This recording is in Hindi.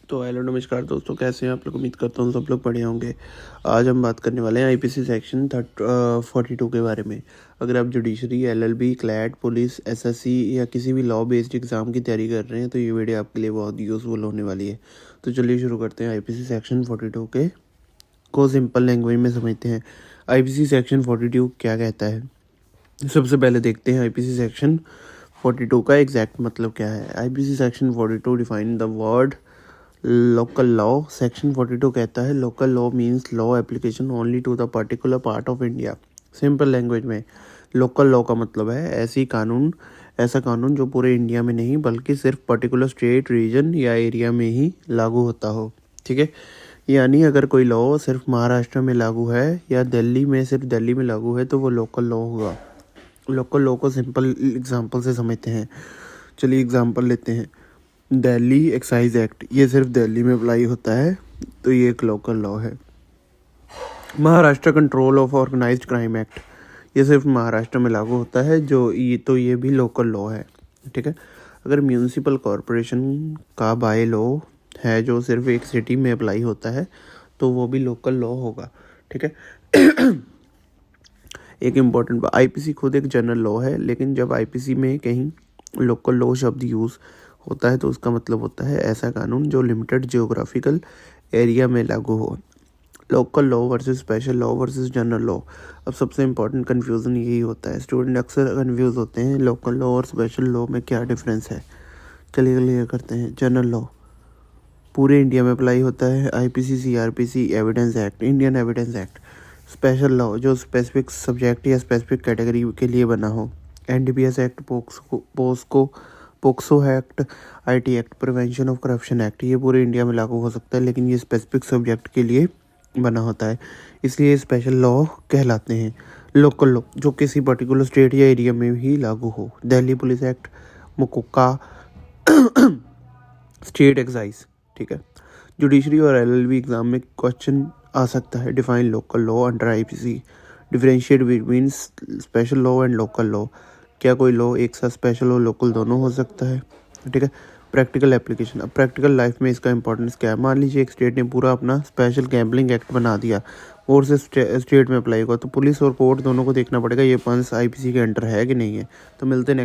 तो हेलो नमस्कार दोस्तों, कैसे हैं आप लोग। उम्मीद करता हूँ सब लोग बढ़िया होंगे। आज हम बात करने वाले हैं आईपीसी सेक्शन 42 के बारे में। अगर आप judiciary, LLB, CLAT, police, SSC या किसी भी लॉ बेस्ड एग्ज़ाम की तैयारी कर रहे हैं तो ये वीडियो आपके लिए बहुत यूज़फुल होने वाली है। तो चलिए शुरू करते हैं आईपीसी सेक्शन 42 के को सिंपल लैंग्वेज में समझते हैं। आईपीसी सेक्शन 42 क्या कहता है। सबसे पहले देखते हैं आईपीसी सेक्शन 42 का एग्जैक्ट मतलब क्या है। IPC section 42 define the word local law. Section 42 कहता है local law means law application only to the particular part of India. Simple language में लोकल लॉ का मतलब है ऐसा कानून जो पूरे इंडिया में नहीं बल्कि सिर्फ पर्टिकुलर स्टेट, रीजन या एरिया में ही लागू होता हो। ठीक है, यानी अगर कोई लॉ सिर्फ महाराष्ट्र में लागू है या सिर्फ दिल्ली में लागू है तो वो लोकल लॉ होगा। लोकल लॉ को सिंपल एग्जांपल से समझते हैं। चलिए एग्जांपल लेते हैं। दिल्ली एक्साइज एक्ट, ये सिर्फ दिल्ली में अप्लाई होता है तो ये एक लोकल लॉ है। Maharashtra control of organised crime act, ये सिर्फ महाराष्ट्र में लागू होता है ये भी लोकल लॉ है। ठीक है, अगर म्यूनिसिपल कॉरपोरेशन का बाय लॉ है जो सिर्फ एक सिटी में अप्लाई होता है तो वो भी लोकल लॉ होगा। ठीक है एक इम्पॉर्टेंट आईपीसी खुद एक जनरल लॉ है, लेकिन जब आईपीसी में कहीं लोकल लॉ शब्द यूज़ होता है तो उसका मतलब होता है ऐसा कानून जो लिमिटेड जियोग्राफिकल एरिया में लागू हो। Local law versus special law versus general law. अब सबसे इम्पोर्टेंट कन्फ्यूज़न यही होता है, स्टूडेंट अक्सर कन्फ्यूज़ होते हैं लोकल लॉ और स्पेशल लॉ में क्या डिफरेंस है। चलिए क्लियर करते हैं। जनरल लॉ पूरे इंडिया में अप्लाई होता है। IPC, CrPC, evidence act, Indian evidence act. Special law जो स्पेसिफिक सब्जेक्ट या स्पेसिफिक कैटेगरी के लिए बना हो। NDPS act, POCSO act, IT act, prevention of corruption act, ये पूरे इंडिया में लागू हो सकता है लेकिन ये स्पेसिफिक सब्जेक्ट के लिए बना होता है, इसलिए स्पेशल लॉ कहलाते हैं। लोकल लॉ जो किसी पर्टिकुलर स्टेट या एरिया में ही लागू हो। दिल्ली पुलिस एक्ट, मुकुक्का, स्टेट एक्साइज। ठीक है, जुडिशरी और एलएलबी एग्जाम में क्वेश्चन आ सकता है। Define local law under IPC, differentiate between special law and local law. क्या कोई लॉ एक साथ स्पेशल और लोकल दोनों हो सकता है। ठीक है, प्रैक्टिकल एप्लीकेशन। अब प्रैक्टिकल लाइफ में इसका इंपॉर्टेंस क्या है। मान लीजिए एक स्टेट ने पूरा अपना स्पेशल गैम्बलिंग एक्ट बना दिया और से स्टेट में अप्लाई होगा तो पुलिस और कोर्ट दोनों को देखना पड़ेगा ये फंड्स आईपीसी के अंडर है कि नहीं है। तो मिलते हैं